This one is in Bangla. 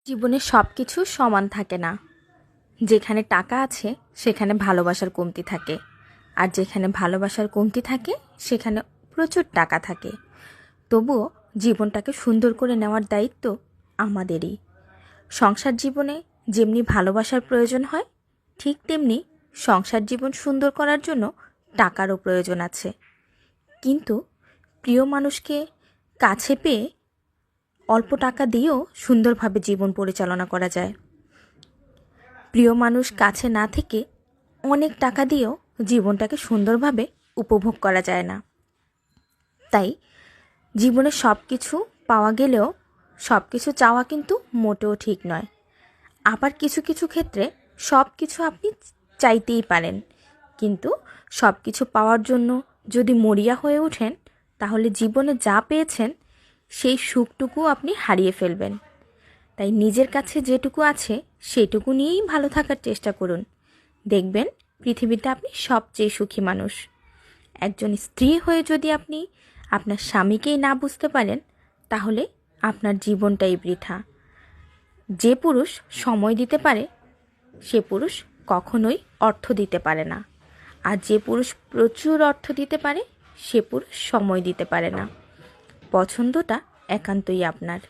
জীবনে সব কিছু সমান থাকে না। যেখানে টাকা আছে সেখানে ভালোবাসার কমতি থাকে, আর যেখানে ভালোবাসার কমতি থাকে সেখানে প্রচুর টাকা থাকে। তবুও জীবনটাকে সুন্দর করে নেওয়ার দায়িত্ব আমাদেরই। সংসার জীবনে যেমনি ভালোবাসার প্রয়োজন হয়, ঠিক তেমনি সংসার জীবন সুন্দর করার জন্য টাকারও প্রয়োজন আছে। কিন্তু প্রিয় মানুষকে কাছে পেয়ে অল্প টাকা দিয়েও সুন্দরভাবে জীবন পরিচালনা করা যায়। প্রিয় মানুষ কাছে না থেকে অনেক টাকা দিয়েও জীবনটাকে সুন্দরভাবে উপভোগ করা যায় না। তাই জীবনে সব কিছু পাওয়া গেলেও সব কিছু চাওয়া কিন্তু মোটেও ঠিক নয়। আবার কিছু কিছু ক্ষেত্রে সব কিছু আপনি চাইতেই পারেন, কিন্তু সব কিছু পাওয়ার জন্য যদি মরিয়া হয়ে ওঠেন, তাহলে জীবনে যা পেয়েছেন সেই সুখটুকু আপনি হারিয়ে ফেলবেন। তাই নিজের কাছে যেটুকু আছে সেটুকু নিয়েই ভালো থাকার চেষ্টা করুন। দেখবেন পৃথিবীতে আপনি সবচেয়ে সুখী মানুষ। একজন স্ত্রী হয়ে যদি আপনি আপনার স্বামীকেই না বুঝতে পারেন, তাহলে আপনার জীবনটাই বৃথা। যে পুরুষ সময় দিতে পারে সে পুরুষ কখনোই অর্থ দিতে পারে না, আর যে পুরুষ প্রচুর অর্থ দিতে পারে সে পুরুষ সময় দিতে পারে না। পছন্দটা একান্তই আপনার।